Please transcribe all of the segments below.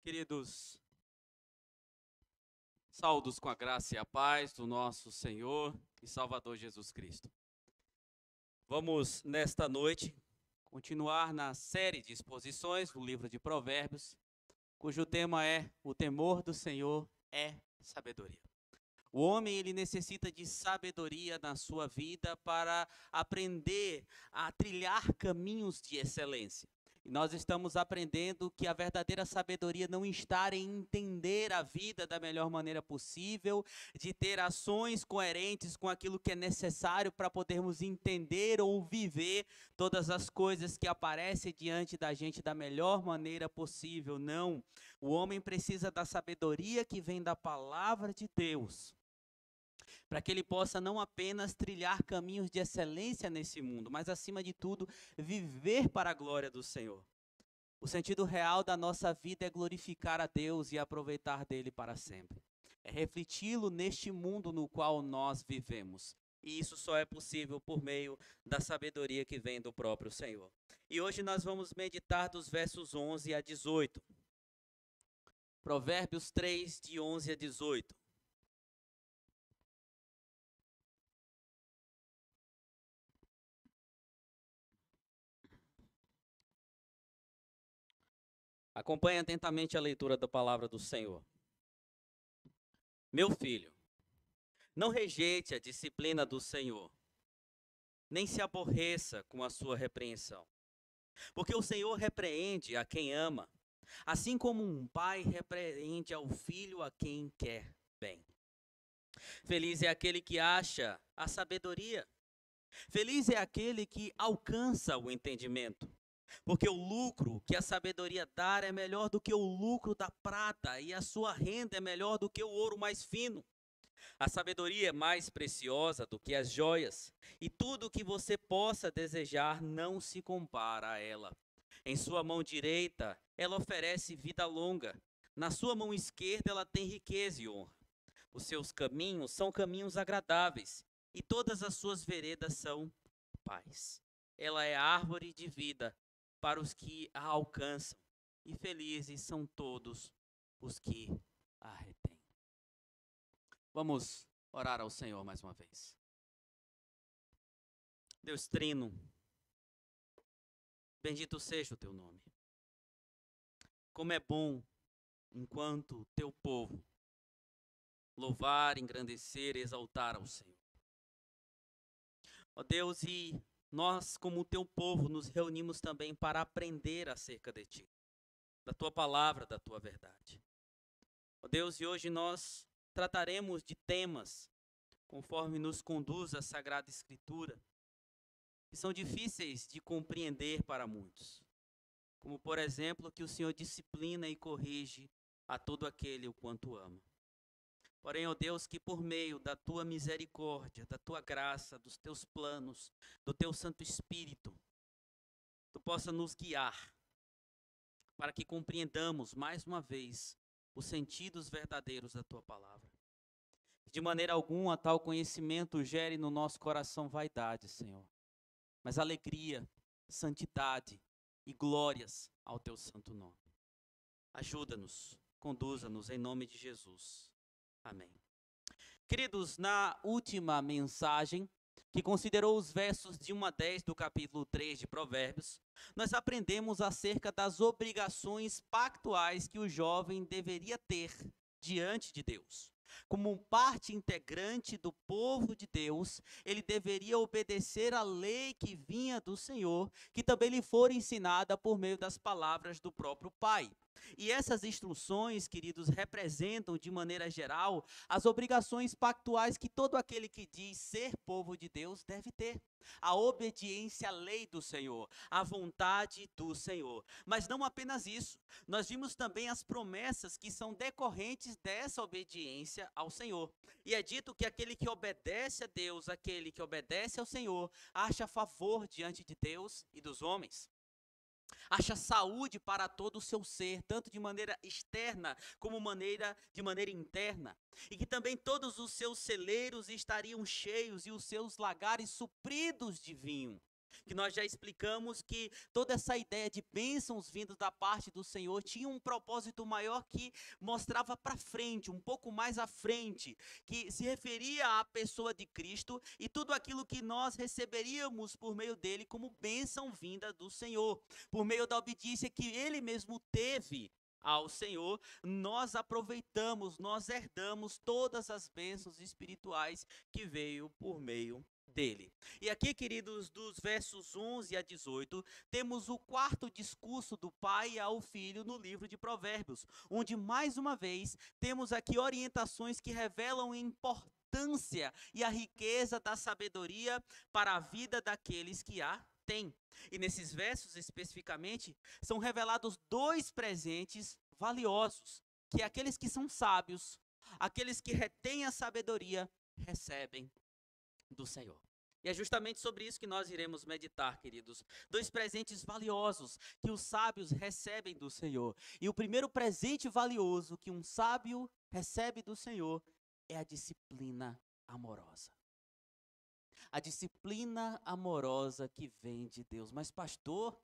Queridos, saúdos com a graça e a paz do nosso Senhor e Salvador Jesus Cristo. Vamos, nesta noite, continuar na série de exposições do livro de Provérbios, cujo tema é: o temor do Senhor é sabedoria. O homem, ele necessita de sabedoria na sua vida para aprender a trilhar caminhos de excelência. E nós estamos aprendendo que a verdadeira sabedoria não está em entender a vida da melhor maneira possível, de ter ações coerentes com aquilo que é necessário para podermos entender ou viver todas as coisas que aparecem diante da gente da melhor maneira possível. Não. O homem precisa da sabedoria que vem da palavra de Deus, para que ele possa não apenas trilhar caminhos de excelência nesse mundo, mas, acima de tudo, viver para a glória do Senhor. O sentido real da nossa vida é glorificar a Deus e aproveitar dele para sempre. É refleti-lo neste mundo no qual nós vivemos. E isso só é possível por meio da sabedoria que vem do próprio Senhor. E hoje nós vamos meditar dos versos 11 a 18. Provérbios 3, de 11 a 18. Acompanhe atentamente a leitura da palavra do Senhor. Meu filho, não rejeite a disciplina do Senhor, nem se aborreça com a sua repreensão. Porque o Senhor repreende a quem ama, assim como um pai repreende ao filho a quem quer bem. Feliz é aquele que acha a sabedoria. Feliz é aquele que alcança o entendimento. Porque o lucro que a sabedoria dá é melhor do que o lucro da prata, e a sua renda é melhor do que o ouro mais fino. A sabedoria é mais preciosa do que as joias, e tudo o que você possa desejar não se compara a ela. Em sua mão direita, ela oferece vida longa. Na sua mão esquerda, ela tem riqueza e honra. Os seus caminhos são caminhos agradáveis, e todas as suas veredas são paz. Ela é árvore de vida para os que a alcançam, e felizes são todos os que a retêm. Vamos orar ao Senhor mais uma vez. Deus Trino, bendito seja o teu nome. Como é bom, enquanto teu povo, louvar, engrandecer, exaltar ao Senhor. Ó Deus, e nós, como teu povo, nos reunimos também para aprender acerca de ti, da tua palavra, da tua verdade. Ó Deus, e hoje nós trataremos de temas, conforme nos conduz a Sagrada Escritura, que são difíceis de compreender para muitos. Como, por exemplo, que o Senhor disciplina e corrige a todo aquele o quanto ama. Porém, ó Deus, que por meio da tua misericórdia, da tua graça, dos teus planos, do teu Santo Espírito, tu possa nos guiar para que compreendamos mais uma vez os sentidos verdadeiros da tua palavra. De maneira alguma, tal conhecimento gere no nosso coração vaidade, Senhor, mas alegria, santidade e glórias ao teu santo nome. Ajuda-nos, conduza-nos em nome de Jesus. Amém. Queridos, na última mensagem, que considerou os versos de 1 a 10 do capítulo 3 de Provérbios, nós aprendemos acerca das obrigações pactuais que o jovem deveria ter diante de Deus. Como parte integrante do povo de Deus, ele deveria obedecer à lei que vinha do Senhor, que também lhe fora ensinada por meio das palavras do próprio Pai. E essas instruções, queridos, representam, de maneira geral, as obrigações pactuais que todo aquele que diz ser povo de Deus deve ter. A obediência à lei do Senhor, à vontade do Senhor. Mas não apenas isso, nós vimos também as promessas que são decorrentes dessa obediência ao Senhor. E é dito que aquele que obedece a Deus, aquele que obedece ao Senhor, acha favor diante de Deus e dos homens. Acha saúde para todo o seu ser, tanto de maneira externa como de maneira interna. E que também todos os seus celeiros estariam cheios e os seus lagares supridos de vinho. que nós já explicamos que toda essa ideia de bênçãos vindas da parte do Senhor tinha um propósito maior que mostrava para frente, um pouco mais à frente, que se referia à pessoa de Cristo e tudo aquilo que nós receberíamos por meio dele como bênção vinda do Senhor, por meio da obediência que ele mesmo teve ao Senhor, nós aproveitamos, nós herdamos todas as bênçãos espirituais que veio por meio dele. E aqui, queridos, dos versos 11 a 18, temos o quarto discurso do pai ao filho no livro de Provérbios, onde mais uma vez temos aqui orientações que revelam a importância e a riqueza da sabedoria para a vida daqueles que a têm. E nesses versos especificamente são revelados dois presentes valiosos que aqueles que são sábios, aqueles que retêm a sabedoria, recebem do Senhor. E é justamente sobre isso que nós iremos meditar, queridos. Dois presentes valiosos que os sábios recebem do Senhor. E o primeiro presente valioso que um sábio recebe do Senhor é a disciplina amorosa. A disciplina amorosa que vem de Deus. Mas, pastor,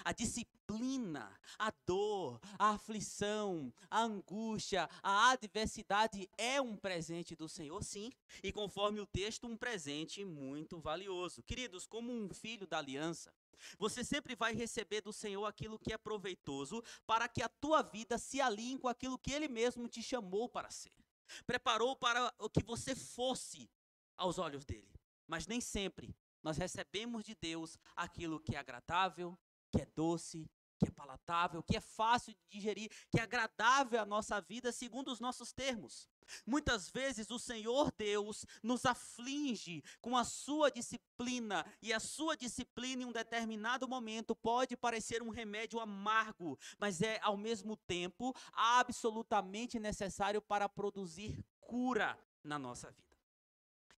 a disciplina, a dor, a aflição, a angústia, a adversidade é um presente do Senhor, sim. E conforme o texto, um presente muito valioso. Queridos, como um filho da aliança, você sempre vai receber do Senhor aquilo que é proveitoso para que a tua vida se alinhe com aquilo que Ele mesmo te chamou para ser. Preparou para o que você fosse aos olhos dEle. Mas nem sempre nós recebemos de Deus aquilo que é agradável, que é doce, que é palatável, que é fácil de digerir, que é agradável à nossa vida segundo os nossos termos. Muitas vezes o Senhor Deus nos aflige com a sua disciplina, e a sua disciplina em um determinado momento pode parecer um remédio amargo, mas é ao mesmo tempo absolutamente necessário para produzir cura na nossa vida.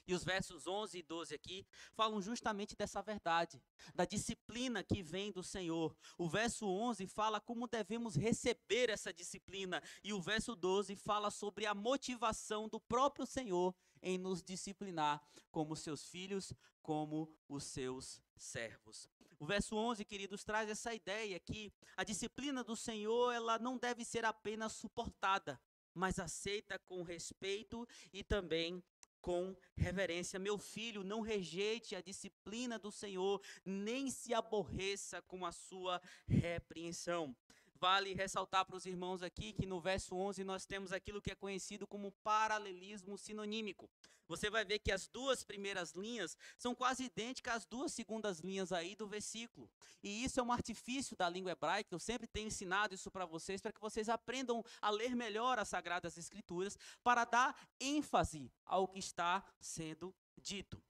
E os versos 11 e 12 aqui falam justamente dessa verdade, da disciplina que vem do Senhor. O verso 11 fala como devemos receber essa disciplina, e o verso 12 fala sobre a motivação do próprio Senhor em nos disciplinar como seus filhos, como os seus servos. O verso 11, queridos, traz essa ideia que a disciplina do Senhor, ela não deve ser apenas suportada, mas aceita com respeito e também com reverência. Meu filho, não rejeite a disciplina do Senhor, nem se aborreça com a sua repreensão. Vale ressaltar para os irmãos aqui que no verso 11 nós temos aquilo que é conhecido como paralelismo sinonímico. Você vai ver que as duas primeiras linhas são quase idênticas às duas segundas linhas aí do versículo. E isso é um artifício da língua hebraica, eu sempre tenho ensinado isso para vocês vocês aprendam a ler melhor as Sagradas Escrituras, para dar ênfase ao que está sendo dito.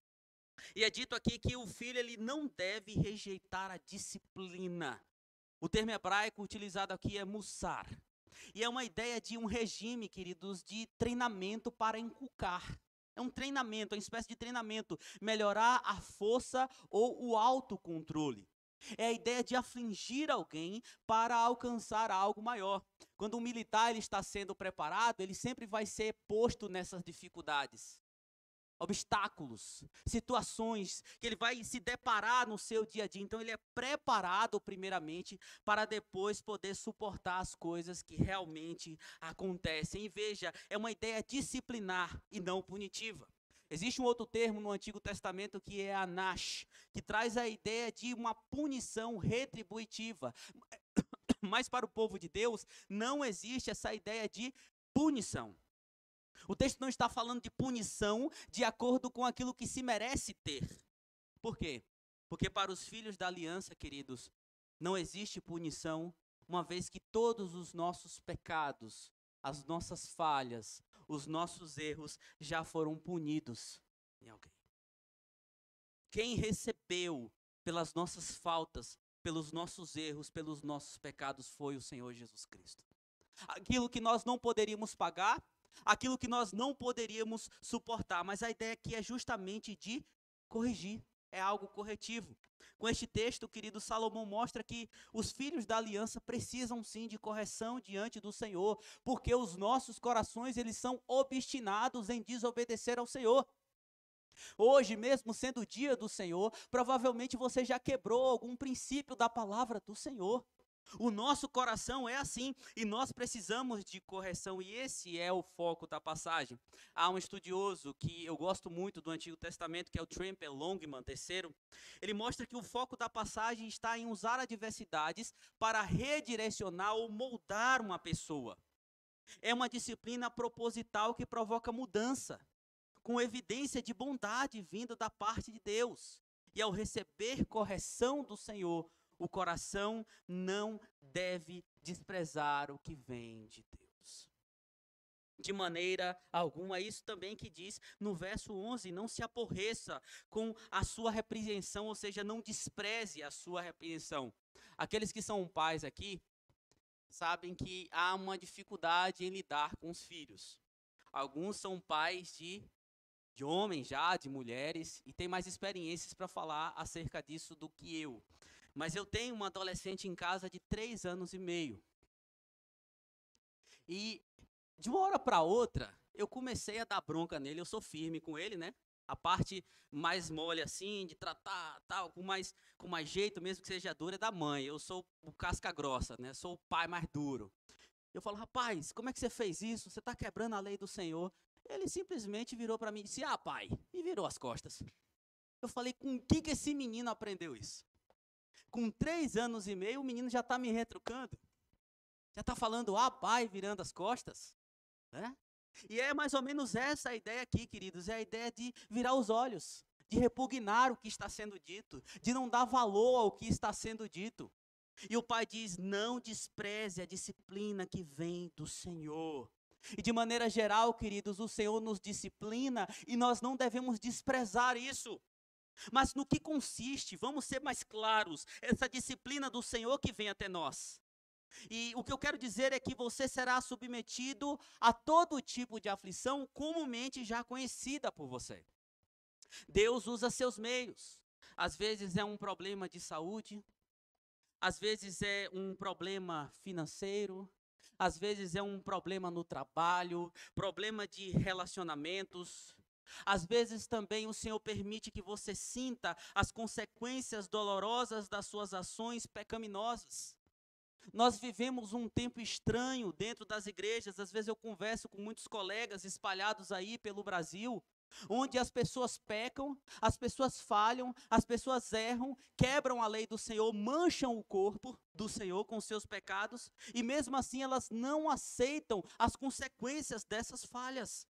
E é dito aqui que o filho ele não deve rejeitar a disciplina. O termo hebraico utilizado aqui é mussar. E é uma ideia de um regime, queridos, de treinamento para inculcar. É um treinamento, é uma espécie de treinamento. Melhorar a força ou o autocontrole. É a ideia de afligir alguém para alcançar algo maior. Quando um militar ele está sendo preparado, ele sempre vai ser posto nessas dificuldades. Obstáculos, situações que ele vai se deparar no seu dia a dia. Então ele é preparado primeiramente para depois poder suportar as coisas que realmente acontecem. E veja, é uma ideia disciplinar e não punitiva. Existe um outro termo no Antigo Testamento que é anash, que traz a ideia de uma punição retributiva. Mas para o povo de Deus não existe essa ideia de punição. O texto não está falando de punição de acordo com aquilo que se merece ter. Por quê? Porque para os filhos da aliança, queridos, não existe punição, uma vez que todos os nossos pecados, as nossas falhas, os nossos erros já foram punidos em alguém. Quem recebeu pelas nossas faltas, pelos nossos erros, pelos nossos pecados foi o Senhor Jesus Cristo. Aquilo que nós não poderíamos pagar, aquilo que nós não poderíamos suportar, mas a ideia aqui é justamente de corrigir, é algo corretivo. Com este texto, querido, Salomão mostra que os filhos da aliança precisam sim de correção diante do Senhor, porque os nossos corações eles são obstinados em desobedecer ao Senhor. Hoje, mesmo sendo o dia do Senhor, provavelmente você já quebrou algum princípio da palavra do Senhor. O nosso coração é assim e nós precisamos de correção, e esse é o foco da passagem. Há um estudioso que eu gosto muito do Antigo Testamento, que é o Tramper Longman III. Ele mostra que o foco da passagem está em usar adversidades para redirecionar ou moldar uma pessoa. É uma disciplina proposital que provoca mudança, com evidência de bondade vinda da parte de Deus. E ao receber correção do Senhor, o coração não deve desprezar o que vem de Deus. De maneira alguma, isso também que diz no verso 11, não se aborreça com a sua repreensão, ou seja, não despreze a sua repreensão. Aqueles que são pais aqui, sabem que há uma dificuldade em lidar com os filhos. Alguns são pais de homens já, de mulheres, e têm mais experiências para falar acerca disso do que eu. Mas eu tenho uma adolescente em casa de 3 anos e meio. E de uma hora para outra, eu comecei a dar bronca nele, eu sou firme com ele, né? A parte mais mole assim, de tratar tal, com mais jeito, mesmo que seja dura, é da mãe. Eu sou o casca grossa, né? Sou o pai mais duro. Eu falo, rapaz, como é que você fez isso? Você está quebrando a lei do Senhor. Ele simplesmente virou para mim e disse, pai, e virou as costas. Eu falei, com quem que esse menino aprendeu isso? Com 3 anos e meio, o menino já está me retrucando. Já está falando, pai, virando as costas. Né? E é mais ou menos essa a ideia aqui, queridos. É a ideia de virar os olhos, de repugnar o que está sendo dito, de não dar valor ao que está sendo dito. E o pai diz, não despreze a disciplina que vem do Senhor. E de maneira geral, queridos, o Senhor nos disciplina e nós não devemos desprezar isso. Mas no que consiste, vamos ser mais claros, essa disciplina do Senhor que vem até nós. E o que eu quero dizer é que você será submetido a todo tipo de aflição comumente já conhecida por você. Deus usa seus meios. Às vezes é um problema de saúde, às vezes é um problema financeiro, às vezes é um problema no trabalho, problema de relacionamentos. Às vezes também o Senhor permite que você sinta as consequências dolorosas das suas ações pecaminosas. Nós vivemos um tempo estranho dentro das igrejas, às vezes eu converso com muitos colegas espalhados aí pelo Brasil, onde as pessoas pecam, as pessoas falham, as pessoas erram, quebram a lei do Senhor, mancham o corpo do Senhor com seus pecados, e mesmo assim elas não aceitam as consequências dessas falhas.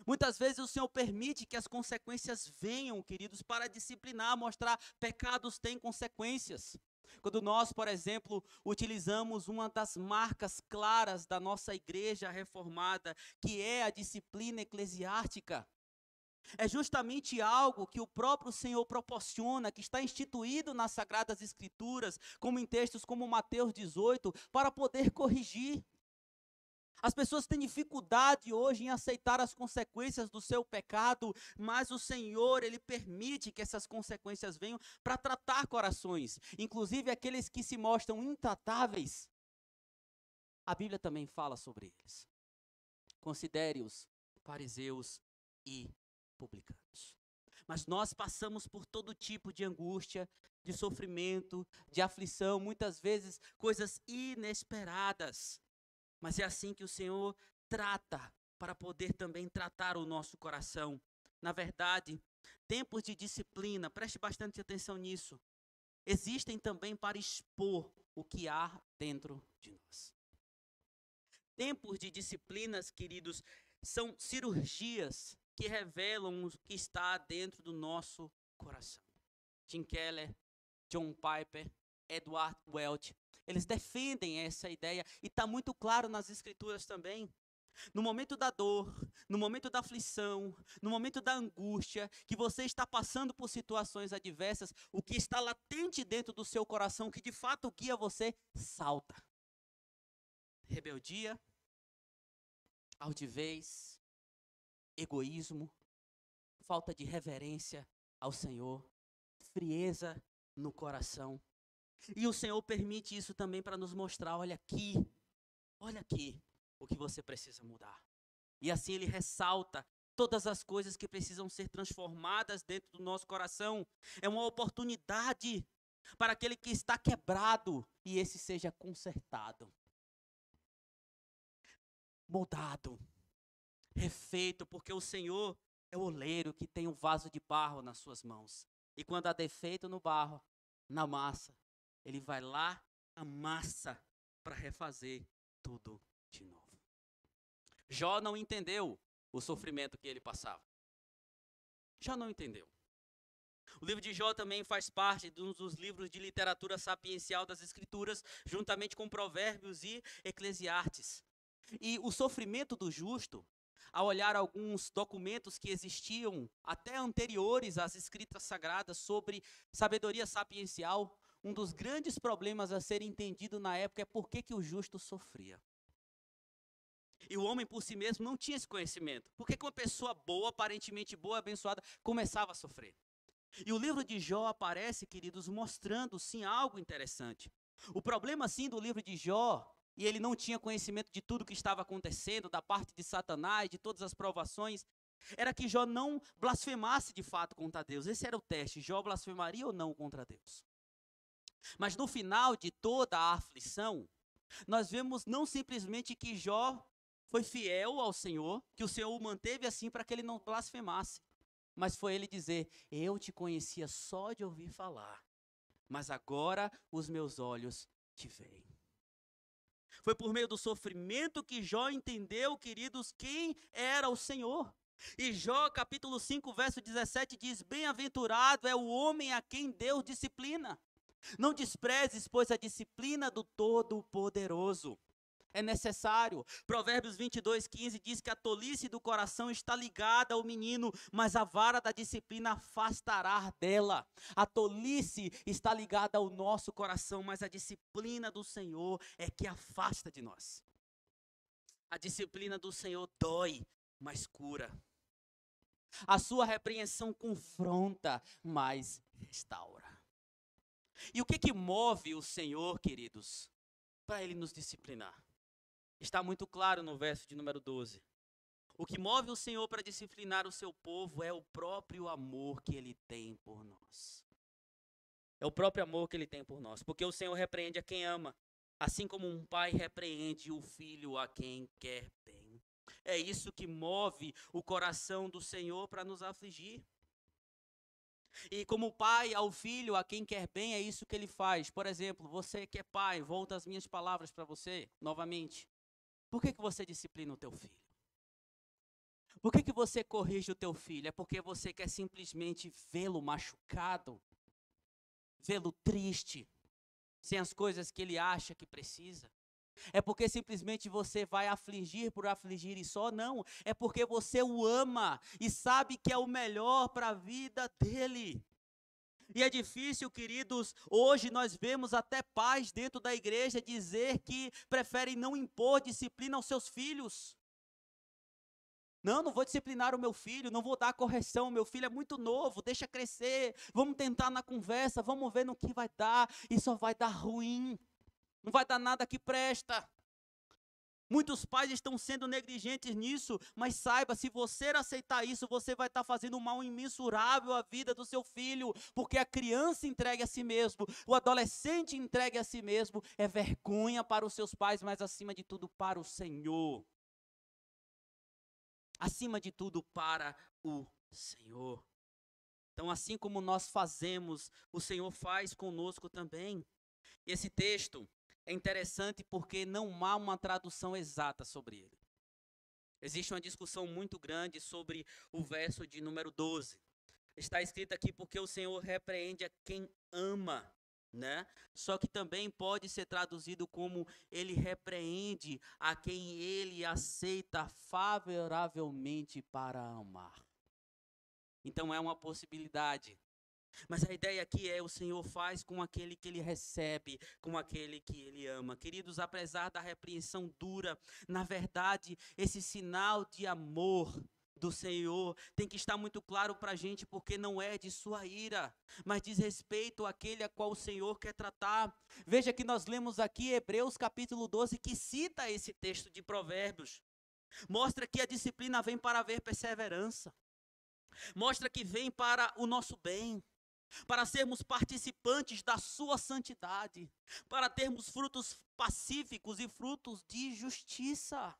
Muitas vezes o Senhor permite que as consequências venham, queridos, para disciplinar, mostrar pecados têm consequências. Quando nós, por exemplo, utilizamos uma das marcas claras da nossa igreja reformada, que é a disciplina eclesiástica, é justamente algo que o próprio Senhor proporciona, que está instituído nas Sagradas Escrituras, como em textos como Mateus 18, para poder corrigir. As pessoas têm dificuldade hoje em aceitar as consequências do seu pecado, mas o Senhor, Ele permite que essas consequências venham para tratar corações, inclusive aqueles que se mostram intratáveis. A Bíblia também fala sobre eles. Considere-os fariseus e publicanos. Mas nós passamos por todo tipo de angústia, de sofrimento, de aflição, muitas vezes coisas inesperadas. Mas é assim que o Senhor trata, para poder também tratar o nosso coração. Na verdade, tempos de disciplina, preste bastante atenção nisso, existem também para expor o que há dentro de nós. Tempos de disciplinas, queridos, são cirurgias que revelam o que está dentro do nosso coração. Tim Keller, John Piper, Edward Welch, eles defendem essa ideia e está muito claro nas Escrituras também. No momento da dor, no momento da aflição, no momento da angústia, que você está passando por situações adversas, o que está latente dentro do seu coração, que de fato guia você, salta. Rebeldia, altivez, egoísmo, falta de reverência ao Senhor, frieza no coração. E o Senhor permite isso também para nos mostrar, olha aqui o que você precisa mudar. E assim Ele ressalta todas as coisas que precisam ser transformadas dentro do nosso coração. É uma oportunidade para aquele que está quebrado e esse seja consertado, moldado, refeito, porque o Senhor é o oleiro que tem um vaso de barro nas suas mãos. E quando há defeito no barro, na massa, ele vai lá, amassa para refazer tudo de novo. Jó não entendeu o sofrimento que ele passava. Jó não entendeu. O livro de Jó também faz parte de um dos livros de literatura sapiencial das Escrituras, juntamente com Provérbios e Eclesiastes. E o sofrimento do justo, ao olhar alguns documentos que existiam até anteriores às escritas sagradas sobre sabedoria sapiencial, um dos grandes problemas a ser entendido na época é por que o justo sofria. E o homem por si mesmo não tinha esse conhecimento. Por que uma pessoa boa, aparentemente boa, abençoada, começava a sofrer? E o livro de Jó aparece, queridos, mostrando sim algo interessante. O problema sim do livro de Jó, e ele não tinha conhecimento de tudo que estava acontecendo, da parte de Satanás, de todas as provações, era que Jó não blasfemasse de fato contra Deus. Esse era o teste, Jó blasfemaria ou não contra Deus. Mas no final de toda a aflição, nós vemos não simplesmente que Jó foi fiel ao Senhor, que o Senhor o manteve assim para que ele não blasfemasse. Mas foi ele dizer, eu te conhecia só de ouvir falar, mas agora os meus olhos te veem. Foi por meio do sofrimento que Jó entendeu, queridos, quem era o Senhor. E Jó, capítulo 5, verso 17, diz, bem-aventurado é o homem a quem Deus disciplina. Não desprezes, pois, a disciplina do Todo-Poderoso. É necessário. Provérbios 22:15 diz que a tolice do coração está ligada ao menino, mas a vara da disciplina afastará dela. A tolice está ligada ao nosso coração, mas a disciplina do Senhor é que afasta de nós. A disciplina do Senhor dói, mas cura. A sua repreensão confronta, mas restaura. E o que move o Senhor, queridos, para Ele nos disciplinar? Está muito claro no verso de número 12. O que move o Senhor para disciplinar o seu povo é o próprio amor que Ele tem por nós. É o próprio amor que Ele tem por nós. Porque o Senhor repreende a quem ama, assim como um pai repreende o filho a quem quer bem. É isso que move o coração do Senhor para nos afligir. E como pai ao filho, a quem quer bem, é isso que ele faz. Por exemplo, você que é pai, volta as minhas palavras para você, novamente. Por que você disciplina o teu filho? Por que você corrige o teu filho? É porque você quer simplesmente vê-lo machucado, vê-lo triste, sem as coisas que ele acha que precisa? É porque simplesmente você vai afligir por afligir e só? Não, é porque você o ama e sabe que é o melhor para a vida dele. E é difícil, queridos, hoje nós vemos até pais dentro da igreja dizer que preferem não impor disciplina aos seus filhos. Não vou disciplinar o meu filho, não vou dar correção, meu filho é muito novo, deixa crescer, vamos tentar na conversa, vamos ver no que vai dar, e só vai dar ruim, não vai dar nada que presta. Muitos pais estão sendo negligentes nisso, mas saiba, se você aceitar isso, você vai estar fazendo um mal imensurável à vida do seu filho, porque a criança entregue a si mesmo, o adolescente entregue a si mesmo, é vergonha para os seus pais, mas acima de tudo para o Senhor. Acima de tudo para o Senhor. Então, assim como nós fazemos, o Senhor faz conosco também. Esse texto é interessante porque não há uma tradução exata sobre ele. Existe uma discussão muito grande sobre o verso de número 12. Está escrito aqui porque o Senhor repreende a quem ama, né? Só que também pode ser traduzido como ele repreende a quem ele aceita favoravelmente para amar. Então é uma possibilidade. Mas a ideia aqui é o Senhor faz com aquele que ele recebe, com aquele que ele ama. Queridos, apesar da repreensão dura, na verdade, esse sinal de amor do Senhor tem que estar muito claro para a gente, porque não é de sua ira, mas diz respeito àquele a qual o Senhor quer tratar. Veja que nós lemos aqui Hebreus capítulo 12, que cita esse texto de Provérbios. Mostra que a disciplina vem para haver perseverança. Mostra que vem para o nosso bem, para sermos participantes da sua santidade, para termos frutos pacíficos e frutos de justiça.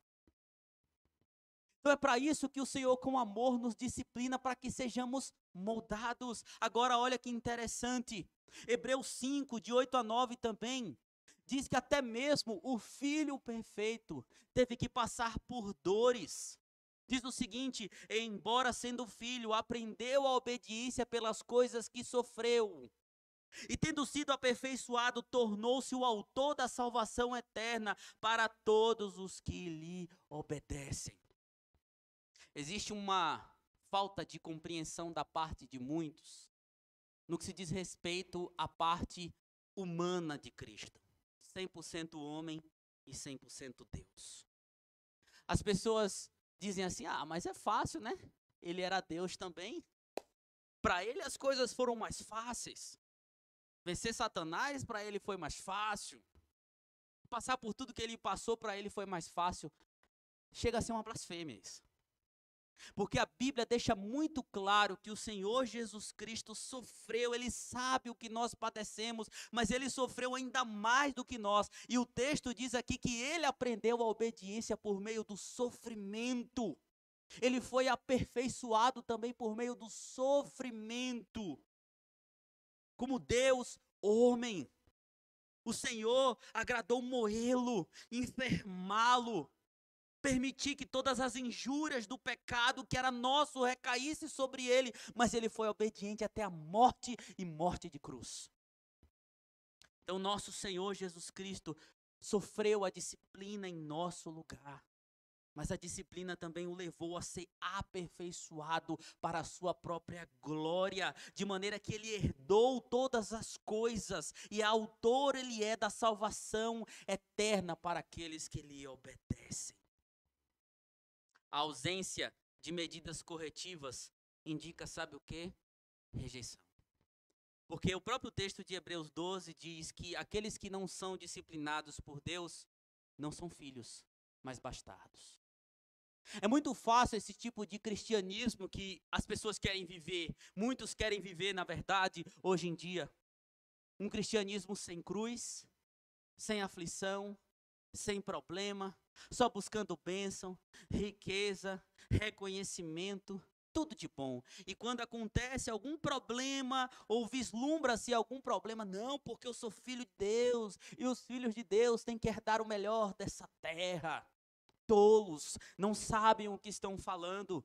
Então é para isso que o Senhor com amor nos disciplina, para que sejamos moldados. Agora olha que interessante, Hebreus 5, de 8 a 9 também, diz que até mesmo o Filho perfeito teve que passar por dores. Diz o seguinte: embora sendo filho, aprendeu a obediência pelas coisas que sofreu. E tendo sido aperfeiçoado, tornou-se o autor da salvação eterna para todos os que lhe obedecem. Existe uma falta de compreensão da parte de muitos no que se diz respeito à parte humana de Cristo. 100% homem e 100% Deus. As pessoas dizem assim: mas é fácil, né? Ele era Deus também. Para ele as coisas foram mais fáceis. Vencer Satanás para ele foi mais fácil. Passar por tudo que ele passou para ele foi mais fácil. Chega a ser uma blasfêmia isso. Porque a Bíblia deixa muito claro que o Senhor Jesus Cristo sofreu, Ele sabe o que nós padecemos, mas Ele sofreu ainda mais do que nós. E o texto diz aqui que Ele aprendeu a obediência por meio do sofrimento. Ele foi aperfeiçoado também por meio do sofrimento. Como Deus, homem, o Senhor agradou moê-lo, enfermá-lo, permitir que todas as injúrias do pecado que era nosso recaísse sobre ele, mas ele foi obediente até a morte e morte de cruz. Então nosso Senhor Jesus Cristo sofreu a disciplina em nosso lugar, mas a disciplina também o levou a ser aperfeiçoado para a sua própria glória, de maneira que ele herdou todas as coisas, e autor ele é da salvação eterna para aqueles que lhe obedecem. A ausência de medidas corretivas indica, sabe o quê? Rejeição. Porque o próprio texto de Hebreus 12 diz que aqueles que não são disciplinados por Deus não são filhos, mas bastardos. É muito fácil esse tipo de cristianismo que as pessoas querem viver. Muitos querem viver, na verdade, hoje em dia, um cristianismo sem cruz, sem aflição, sem problema, só buscando bênção, riqueza, reconhecimento, tudo de bom. E quando acontece algum problema, ou vislumbra-se algum problema, não, porque eu sou filho de Deus, e os filhos de Deus têm que herdar o melhor dessa terra. Tolos, não sabem o que estão falando,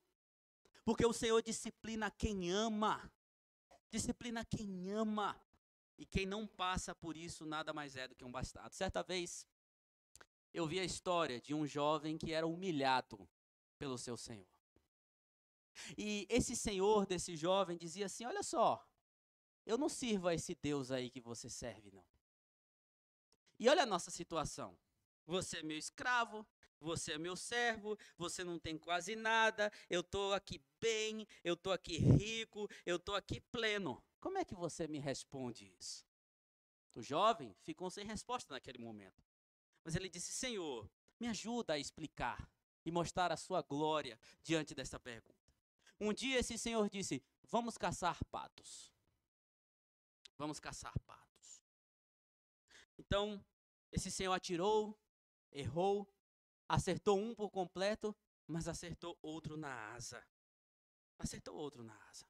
porque o Senhor disciplina quem ama, disciplina quem ama, e quem não passa por isso nada mais é do que um bastardo. Certa vez, eu vi a história de um jovem que era humilhado pelo seu senhor. E esse senhor desse jovem dizia assim: olha só, eu não sirvo a esse Deus aí que você serve, não. E olha a nossa situação. Você é meu escravo, você é meu servo, você não tem quase nada, eu estou aqui bem, eu estou aqui rico, eu estou aqui pleno. Como é que você me responde isso? O jovem ficou sem resposta naquele momento. Mas ele disse: Senhor, me ajuda a explicar e mostrar a sua glória diante desta pergunta. Um dia esse senhor disse: vamos caçar patos. Vamos caçar patos. Então, esse senhor atirou, errou, acertou um por completo, mas acertou outro na asa. Acertou outro na asa.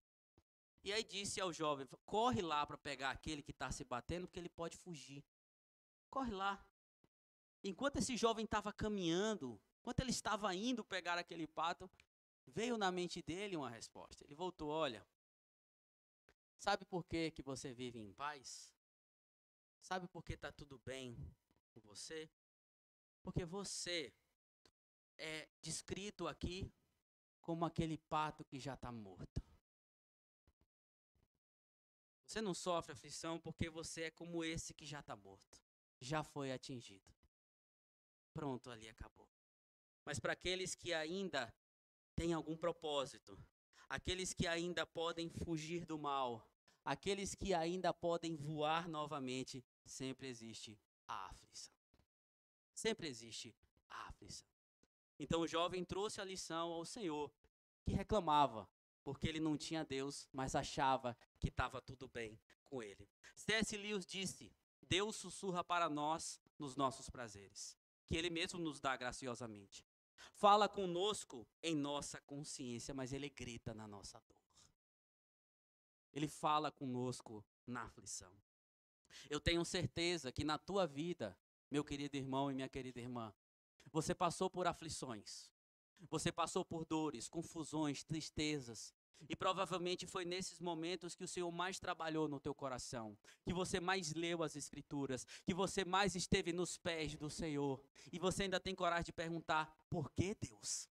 E aí disse ao jovem: corre lá para pegar aquele que está se batendo, porque ele pode fugir. Corre lá. Enquanto esse jovem estava caminhando, enquanto ele estava indo pegar aquele pato, veio na mente dele uma resposta. Ele voltou: olha, sabe por que você vive em paz? Sabe por que está tudo bem com você? Porque você é descrito aqui como aquele pato que já está morto. Você não sofre aflição porque você é como esse que já está morto. Já foi atingido. Pronto, ali acabou. Mas para aqueles que ainda têm algum propósito, aqueles que ainda podem fugir do mal, aqueles que ainda podem voar novamente, sempre existe a aflição. Sempre existe a aflição. Então o jovem trouxe a lição ao Senhor, que reclamava, porque ele não tinha Deus, mas achava que estava tudo bem com ele. C.S. Lewis disse: Deus sussurra para nós nos nossos prazeres, que Ele mesmo nos dá graciosamente. Fala conosco em nossa consciência, mas Ele grita na nossa dor. Ele fala conosco na aflição. Eu tenho certeza que na tua vida, meu querido irmão e minha querida irmã, você passou por aflições, você passou por dores, confusões, tristezas, e provavelmente foi nesses momentos que o Senhor mais trabalhou no teu coração, que você mais leu as Escrituras, que você mais esteve nos pés do Senhor, e você ainda tem coragem de perguntar: por que, Deus?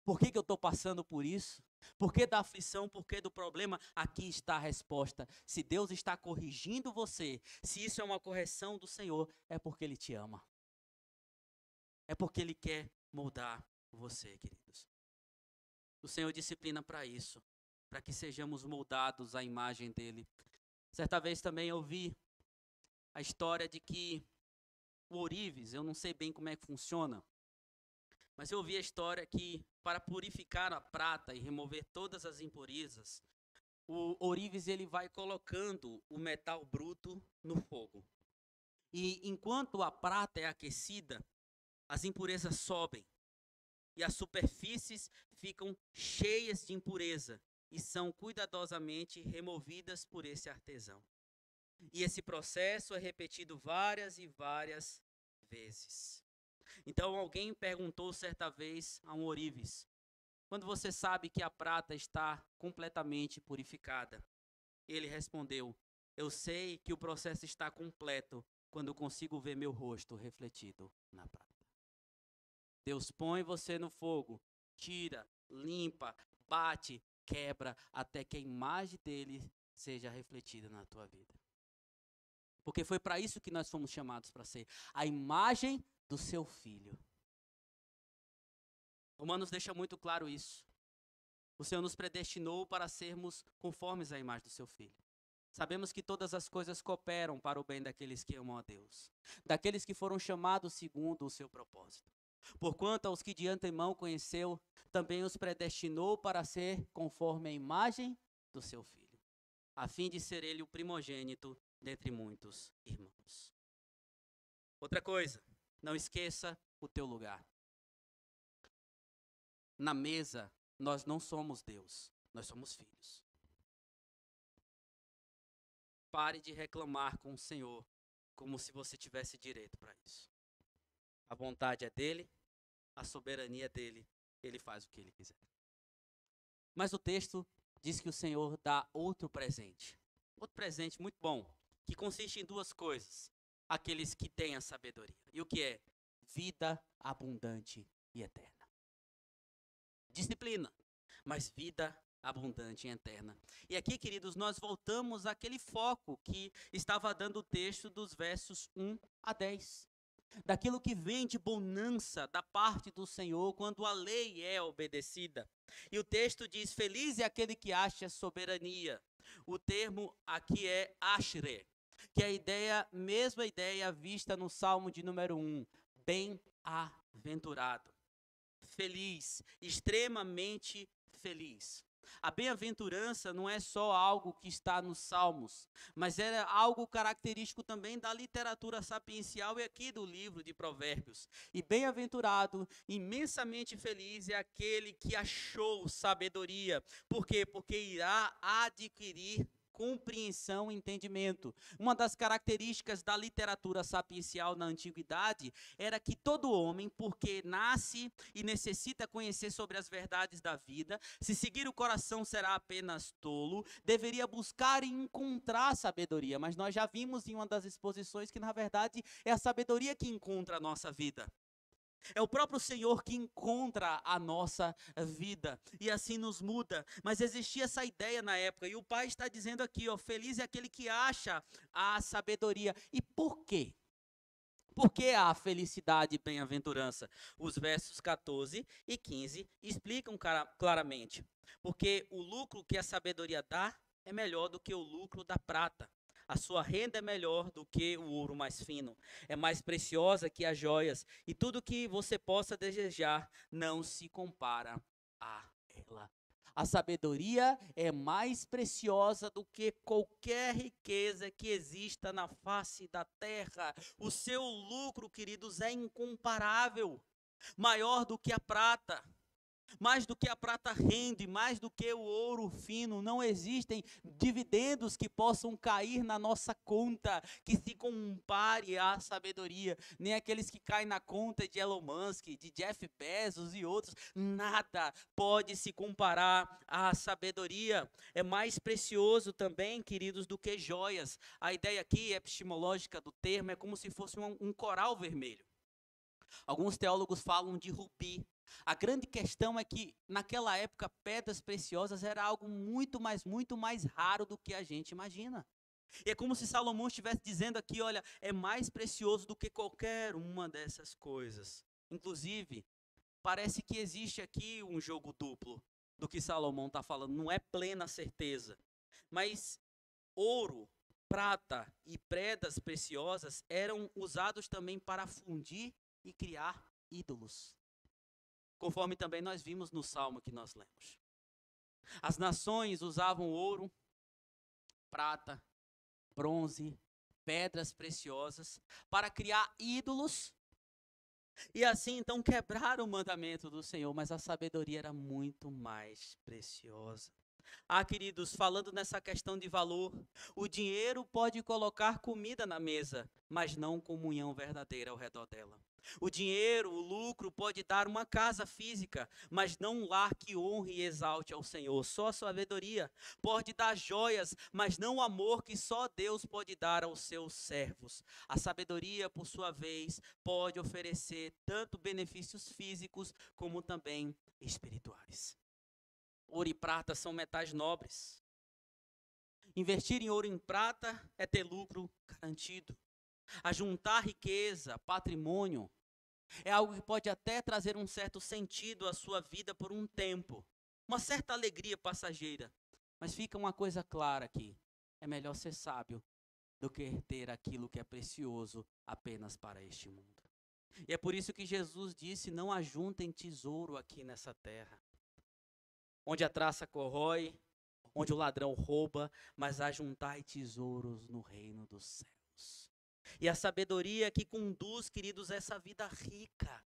Por que eu estou passando por isso? Por que da aflição? Por que do problema? Aqui está a resposta. Se Deus está corrigindo você, se isso é uma correção do Senhor, é porque Ele te ama. É porque Ele quer moldar você, queridos. O Senhor disciplina para isso, para que sejamos moldados à imagem dEle. Certa vez também eu vi a história de que o ourives, eu não sei bem como é que funciona, mas eu ouvi a história que para purificar a prata e remover todas as impurezas, o ourives ele vai colocando o metal bruto no fogo. E enquanto a prata é aquecida, as impurezas sobem e as superfícies ficam cheias de impureza e são cuidadosamente removidas por esse artesão. E esse processo é repetido várias e várias vezes. Então alguém perguntou certa vez a um ourives: quando você sabe que a prata está completamente purificada? Ele respondeu: eu sei que o processo está completo quando consigo ver meu rosto refletido na prata. Deus põe você no fogo, tira, limpa, bate, quebra, até que a imagem dele seja refletida na tua vida. Porque foi para isso que nós fomos chamados para ser a imagem do seu filho. Romanos deixa muito claro isso. O Senhor nos predestinou para sermos conformes à imagem do seu filho. Sabemos que todas as coisas cooperam para o bem daqueles que amam a Deus, daqueles que foram chamados segundo o seu propósito. Porquanto aos que de antemão conheceu, também os predestinou para ser conforme a imagem do seu filho, a fim de ser ele o primogênito dentre muitos irmãos. Outra coisa, não esqueça o teu lugar. Na mesa, nós não somos Deus, nós somos filhos. Pare de reclamar com o Senhor como se você tivesse direito para isso. A vontade é dele, a soberania é dele, ele faz o que ele quiser. Mas o texto diz que o Senhor dá outro presente muito bom, que consiste em duas coisas: aqueles que têm a sabedoria. E o que é? Vida abundante e eterna. Disciplina, mas vida abundante e eterna. E aqui, queridos, nós voltamos àquele foco que estava dando o texto dos versos 1 a 10. Daquilo que vem de bonança da parte do Senhor quando a lei é obedecida. E o texto diz: feliz é aquele que acha soberania. O termo aqui é ashre, que é a mesma ideia vista no Salmo de número 1. Bem-aventurado, feliz, extremamente feliz. A bem-aventurança não é só algo que está nos Salmos, mas é algo característico também da literatura sapiencial e aqui do livro de Provérbios. E bem-aventurado, imensamente feliz é aquele que achou sabedoria. Por quê? Porque irá adquirir compreensão e entendimento. Uma das características da literatura sapiencial na antiguidade era que todo homem, porque nasce e necessita conhecer sobre as verdades da vida, se seguir o coração será apenas tolo, deveria buscar e encontrar sabedoria. Mas nós já vimos em uma das exposições que, na verdade, é a sabedoria que encontra a nossa vida. É o próprio Senhor que encontra a nossa vida e assim nos muda. Mas existia essa ideia na época e o Pai está dizendo aqui, feliz é aquele que acha a sabedoria. E por quê? Por que a felicidade e bem-aventurança? Os versos 14 e 15 explicam claramente. Porque o lucro que a sabedoria dá é melhor do que o lucro da prata. A sua renda é melhor do que o ouro mais fino, é mais preciosa que as joias, e tudo que você possa desejar não se compara a ela. A sabedoria é mais preciosa do que qualquer riqueza que exista na face da terra. O seu lucro, queridos, é incomparável, maior do que a prata. Mais do que a prata rende, mais do que o ouro fino, Não existem dividendos que possam cair na nossa conta que se compare à sabedoria, nem aqueles que caem na conta de Elon Musk, de Jeff Bezos e outros. nada pode se comparar à sabedoria. É mais precioso também, queridos, do que joias. A ideia aqui epistemológica do termo é como se fosse um coral vermelho. Alguns teólogos falam de rubi. A grande questão é que, naquela época, pedras preciosas era algo muito mais raro do que a gente imagina. E é como se Salomão estivesse dizendo aqui, olha, é mais precioso do que qualquer uma dessas coisas. Inclusive, parece que existe aqui um jogo duplo do que Salomão está falando. Não é plena certeza. Mas ouro, prata e pedras preciosas eram usados também para fundir e criar ídolos. Conforme também nós vimos no salmo que nós lemos. As nações usavam ouro, prata, Bronze, pedras preciosas para criar ídolos e assim então quebraram o mandamento do Senhor, mas a sabedoria era muito mais preciosa. Ah, queridos, falando nessa questão de valor, o dinheiro pode colocar comida na mesa, mas não comunhão verdadeira ao redor dela. O dinheiro, o lucro pode dar uma casa física, mas não um lar que honre e exalte ao Senhor. Só a sabedoria pode dar joias, mas não o amor que só Deus pode dar aos seus servos. A sabedoria, por sua vez, pode oferecer tanto benefícios físicos como também espirituais. Ouro e prata são metais nobres. Investir em ouro e em prata é ter lucro garantido. Ajuntar riqueza, patrimônio, é algo que pode até trazer um certo sentido à sua vida por um tempo. Uma certa alegria passageira. mas fica uma coisa clara aqui: é melhor ser sábio do que ter aquilo que é precioso apenas para este mundo. E é por isso que Jesus disse, não ajuntem tesouro aqui nessa terra. Onde a traça corrói, onde o ladrão rouba, mas ajuntai tesouros no reino dos céus. E a sabedoria que conduz, queridos, essa vida rica,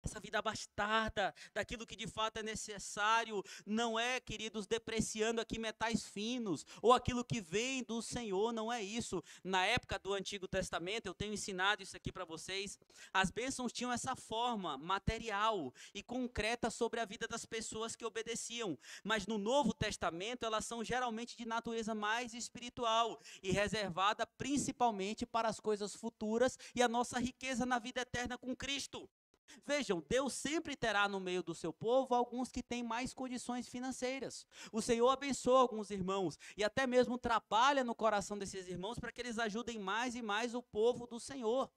essa vida abastada, daquilo que de fato é necessário, não é, queridos, depreciando aqui metais finos, ou aquilo que vem do Senhor, não é isso. Na época do Antigo Testamento, eu tenho ensinado isso aqui para vocês, as bênçãos tinham essa forma material e concreta sobre a vida das pessoas que obedeciam, mas no Novo Testamento elas são geralmente de natureza mais espiritual e reservada principalmente para as coisas futuras e a nossa riqueza na vida eterna com Cristo. Vejam, Deus sempre terá no meio do seu povo alguns que têm mais condições financeiras. O Senhor abençoa alguns irmãos e até mesmo trabalha no coração desses irmãos para que eles ajudem mais e mais o povo do Senhor.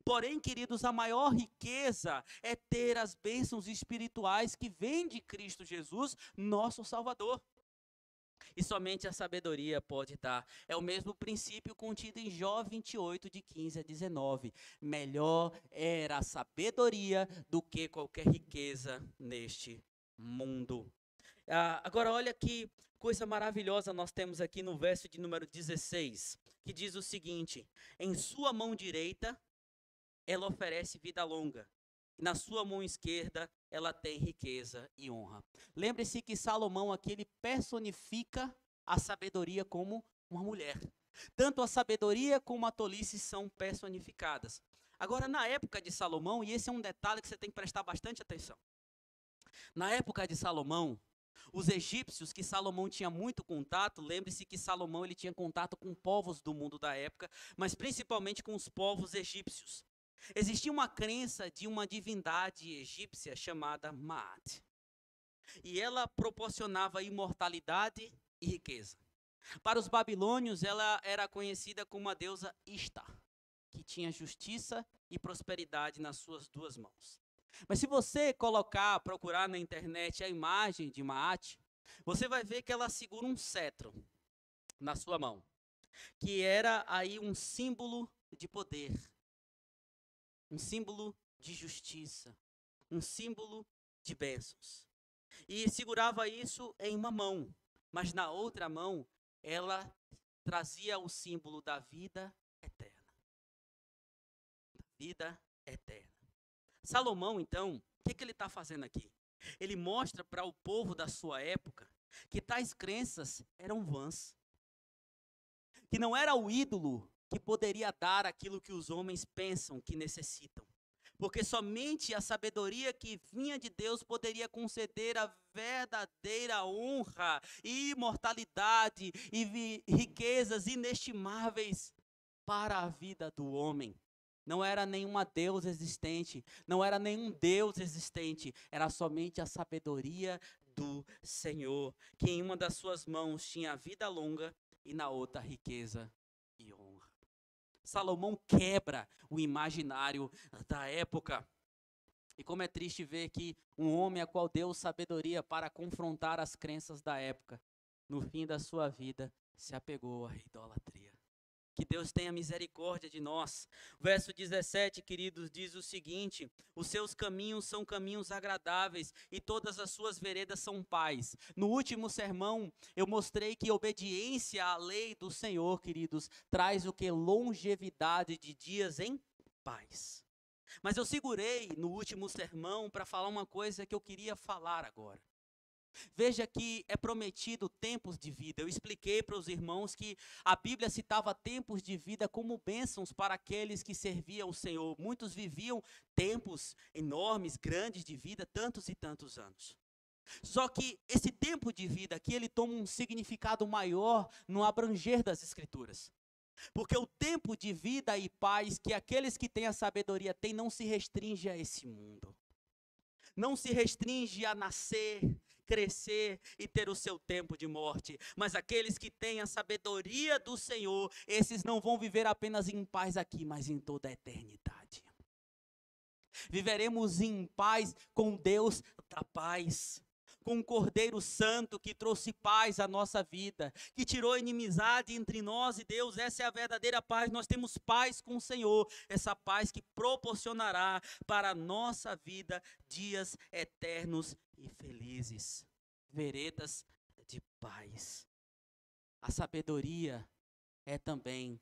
Porém, queridos, a maior riqueza é ter as bênçãos espirituais que vêm de Cristo Jesus, nosso Salvador. E somente a sabedoria pode dar. É o mesmo princípio contido em Jó 28, de 15 a 19. Melhor era a sabedoria do que qualquer riqueza neste mundo. Agora, olha que coisa maravilhosa nós temos aqui no verso de número 16, que diz o seguinte: em sua mão direita, ela oferece vida longa. Na sua mão esquerda, ela tem riqueza e honra. Lembre-se que Salomão aqui ele personifica a sabedoria como uma mulher. Tanto a sabedoria como a tolice são personificadas. Agora, na época de Salomão, e esse é um detalhe que você tem que prestar bastante atenção. Na época de Salomão, os egípcios que Salomão tinha muito contato, lembre-se que Salomão ele tinha contato com povos do mundo da época, mas principalmente com os povos egípcios. Existia uma crença de uma divindade egípcia chamada Maat. E ela proporcionava imortalidade e riqueza. Para os babilônios, ela era conhecida como a deusa Ishtar, que tinha justiça e prosperidade nas suas duas mãos. Mas se você procurar na internet a imagem de Maat, você vai ver que ela segura um cetro na sua mão. que era aí um símbolo de poder, um símbolo de justiça, um símbolo de bênçãos. E segurava isso em uma mão, mas na outra mão ela trazia o símbolo da vida eterna. Vida eterna. Salomão, então, o que ele está fazendo aqui? Ele mostra para o povo da sua época que tais crenças eram vãs. Que não era o ídolo que poderia dar aquilo que os homens pensam que necessitam. Porque somente a sabedoria que vinha de Deus poderia conceder a verdadeira honra, imortalidade e riquezas inestimáveis para a vida do homem. Não era nenhuma Deus existente, não era nenhum Deus existente, era somente a sabedoria do Senhor, que em uma das suas mãos tinha vida longa e na outra riqueza e honra. Salomão quebra o imaginário da época. E como é triste ver que um homem a qual deu sabedoria para confrontar as crenças da época, no fim da sua vida, se apegou à idolatria. Que Deus tenha misericórdia de nós. O verso 17, queridos, diz o seguinte: os seus caminhos são caminhos agradáveis e todas as suas veredas são paz. No último sermão, eu mostrei que obediência à lei do Senhor, queridos, traz o que? Longevidade de dias em paz. Mas eu segurei no último sermão para falar uma coisa que eu queria falar agora. Veja que é prometido tempos de vida. Eu expliquei para os irmãos que a Bíblia citava tempos de vida como bênçãos para aqueles que serviam o Senhor. Muitos viviam tempos enormes, grandes de vida, tantos e tantos anos. Só que esse tempo de vida aqui, ele toma um significado maior no abranger das Escrituras. Porque o tempo de vida e paz que aqueles que têm a sabedoria têm não se restringe a esse mundo. Não se restringe a nascer, crescer e ter o seu tempo de morte. Mas aqueles que têm a sabedoria do Senhor, esses não vão viver apenas em paz aqui, mas em toda a eternidade. Viveremos em paz com Deus da paz. Com o Cordeiro Santo que trouxe paz à nossa vida, que tirou a inimizade entre nós e Deus. Essa é a verdadeira paz. Nós temos paz com o Senhor, essa paz que proporcionará para a nossa vida dias eternos e felizes, veredas de paz. A sabedoria é também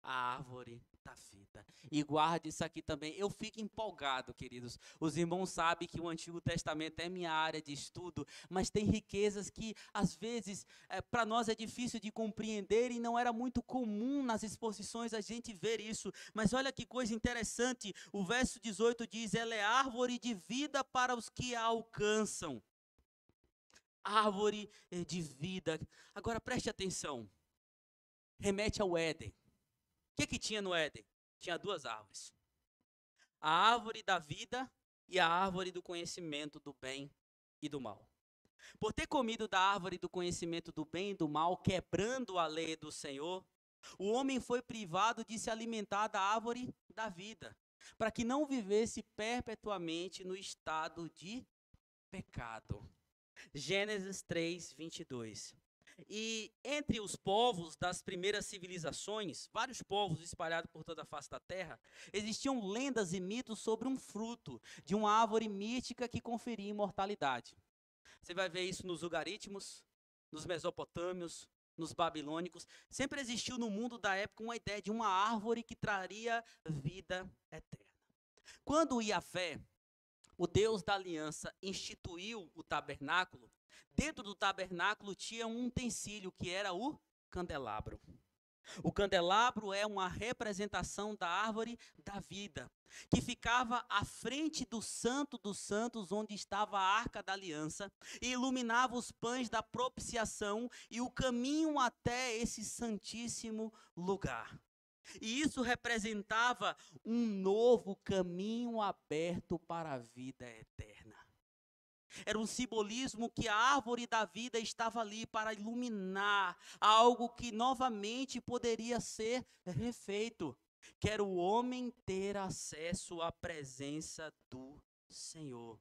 a árvore da vida. E guarde isso aqui também. Eu fico empolgado, queridos. Os irmãos sabem que o Antigo Testamento é minha área de estudo, mas tem riquezas que, às vezes, para nós é difícil de compreender e não era muito comum nas exposições a gente ver isso. Mas olha que coisa interessante. O verso 18 diz: ela é árvore de vida para os que a alcançam. Árvore de vida. Agora preste atenção. Remete ao Éden. O que tinha no Éden? Tinha duas árvores. A árvore da vida e a árvore do conhecimento do bem e do mal. Por ter comido da árvore do conhecimento do bem e do mal, quebrando a lei do Senhor, o homem foi privado de se alimentar da árvore da vida, para que não vivesse perpetuamente no estado de pecado. Gênesis 3, 22. E entre os povos das primeiras civilizações, vários povos espalhados por toda a face da terra, existiam lendas e mitos sobre um fruto de uma árvore mítica que conferia imortalidade. Você vai ver isso nos ugarítimos, nos mesopotâmios, nos babilônicos. Sempre existiu no mundo da época uma ideia de uma árvore que traria vida eterna. Quando Yahvé, o Deus da aliança, instituiu o tabernáculo, dentro do tabernáculo tinha um utensílio que era o candelabro. O candelabro é uma representação da árvore da vida, que ficava à frente do Santo dos Santos, onde estava a Arca da Aliança, e iluminava os pães da propiciação e o caminho até esse santíssimo lugar. E isso representava um novo caminho aberto para a vida eterna. Era um simbolismo que a árvore da vida estava ali para iluminar algo que novamente poderia ser refeito, que era o homem ter acesso à presença do Senhor.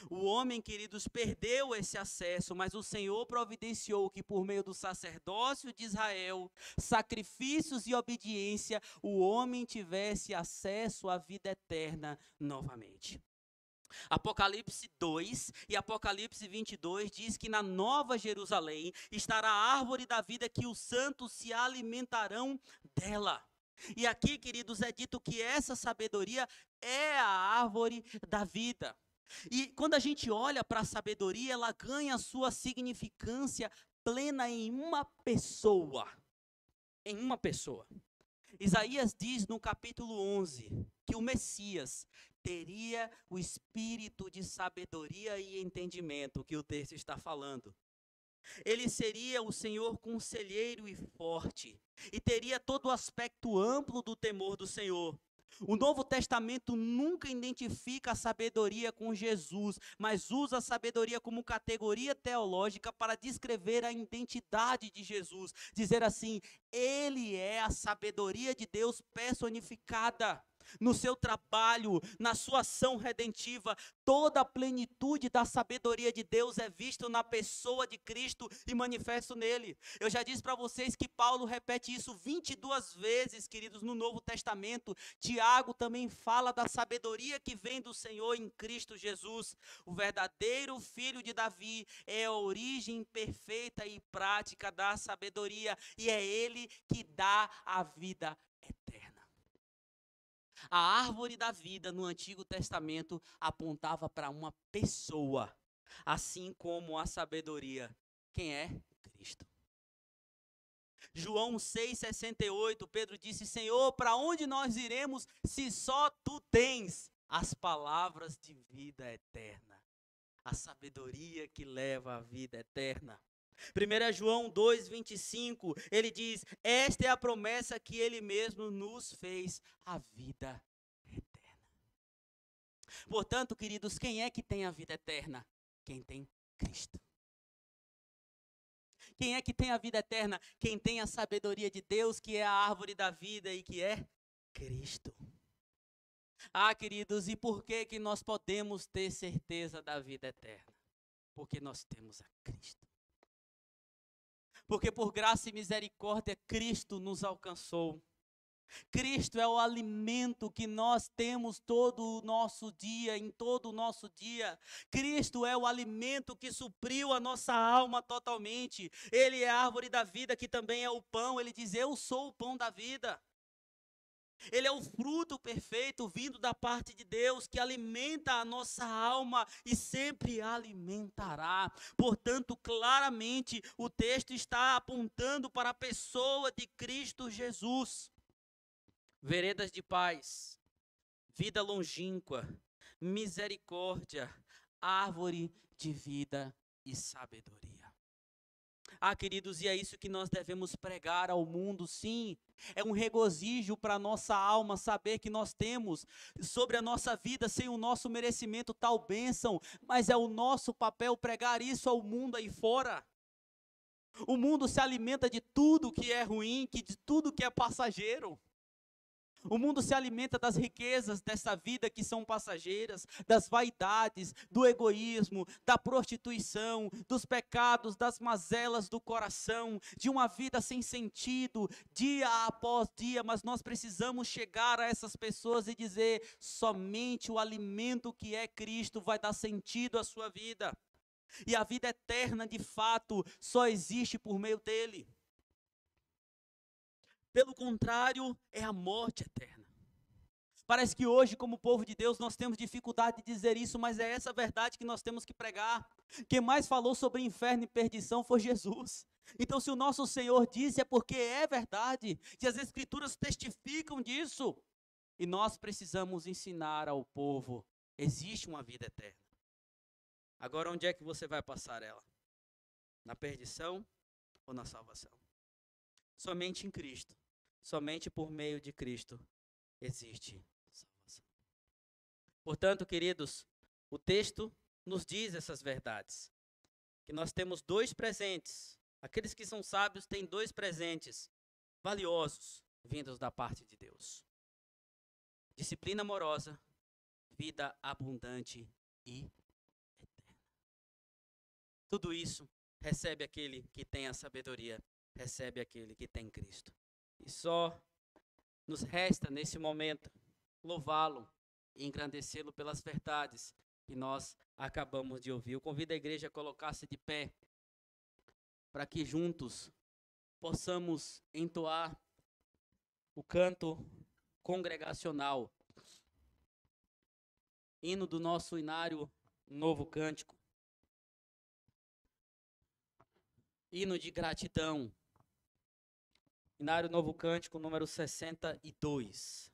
O homem, queridos, perdeu esse acesso, mas o Senhor providenciou que por meio do sacerdócio de Israel, sacrifícios e obediência, o homem tivesse acesso à vida eterna novamente. Apocalipse 2 e Apocalipse 22 diz que na Nova Jerusalém estará a árvore da vida que os santos se alimentarão dela. E aqui, queridos, é dito que essa sabedoria é a árvore da vida. E quando a gente olha para a sabedoria, ela ganha sua significância plena em uma pessoa. Em uma pessoa. Isaías diz no capítulo 11 que o Messias teria o espírito de sabedoria e entendimento que o texto está falando. Ele seria o Senhor conselheiro e forte, e teria todo o aspecto amplo do temor do Senhor. O Novo Testamento nunca identifica a sabedoria com Jesus, mas usa a sabedoria como categoria teológica para descrever a identidade de Jesus. Dizer assim, ele é a sabedoria de Deus personificada. No seu trabalho, na sua ação redentiva, toda a plenitude da sabedoria de Deus é vista na pessoa de Cristo e manifesto nele. Eu já disse para vocês que Paulo repete isso 22 vezes, queridos, no Novo Testamento. Tiago também fala da sabedoria que vem do Senhor em Cristo Jesus. O verdadeiro filho de Davi é a origem perfeita e prática da sabedoria, e é ele que dá a vida eterna. A árvore da vida no Antigo Testamento apontava para uma pessoa, assim como a sabedoria. Quem é? Cristo. João 6,68, Pedro disse, Senhor, para onde nós iremos se só tu tens as palavras de vida eterna? A sabedoria que leva à vida eterna. 1 João 2,25, ele diz, esta é a promessa que ele mesmo nos fez, a vida eterna. Portanto, queridos, quem é que tem a vida eterna? Quem tem Cristo. Quem é que tem a vida eterna? Quem tem a sabedoria de Deus, que é a árvore da vida e que é Cristo. Ah, queridos, e por que nós podemos ter certeza da vida eterna? Porque nós temos a Cristo. Porque por graça e misericórdia, Cristo nos alcançou. Cristo é o alimento que nós temos todo o nosso dia, em todo o nosso dia. Cristo é o alimento que supriu a nossa alma totalmente. Ele é a árvore da vida, que também é o pão. Ele diz, eu sou o pão da vida. Ele é o fruto perfeito vindo da parte de Deus, que alimenta a nossa alma e sempre alimentará. Portanto, claramente, o texto está apontando para a pessoa de Cristo Jesus. Veredas de paz, vida longínqua, misericórdia, árvore de vida e sabedoria. Ah, queridos, e é isso que nós devemos pregar ao mundo, sim. É um regozijo para a nossa alma saber que nós temos sobre a nossa vida, sem o nosso merecimento, tal bênção. Mas é o nosso papel pregar isso ao mundo aí fora. O mundo se alimenta de tudo que é ruim, de tudo que é passageiro. O mundo se alimenta das riquezas dessa vida que são passageiras, das vaidades, do egoísmo, da prostituição, dos pecados, das mazelas do coração, de uma vida sem sentido, dia após dia, mas nós precisamos chegar a essas pessoas e dizer, somente o alimento que é Cristo vai dar sentido à sua vida. E a vida eterna, de fato, só existe por meio dele. Pelo contrário, é a morte eterna. Parece que hoje, como povo de Deus, nós temos dificuldade de dizer isso, mas é essa verdade que nós temos que pregar. Quem mais falou sobre inferno e perdição foi Jesus. Então, se o nosso Senhor disse, é porque é verdade, que as Escrituras testificam disso. E nós precisamos ensinar ao povo, existe uma vida eterna. Agora, onde é que você vai passar ela? Na perdição ou na salvação? Somente em Cristo. Somente por meio de Cristo existe salvação. Portanto, queridos, o texto nos diz essas verdades. Que nós temos dois presentes. Aqueles que são sábios têm dois presentes valiosos vindos da parte de Deus. Disciplina amorosa, vida abundante e Tudo isso recebe aquele que tem a sabedoria, recebe aquele que tem Cristo. E só nos resta, nesse momento, louvá-lo e engrandecê-lo pelas verdades que nós acabamos de ouvir. Eu convido a igreja a colocar-se de pé, para que juntos possamos entoar o canto congregacional, hino do nosso inário Novo Cântico, hino de gratidão, inário Novo Cântico número 62.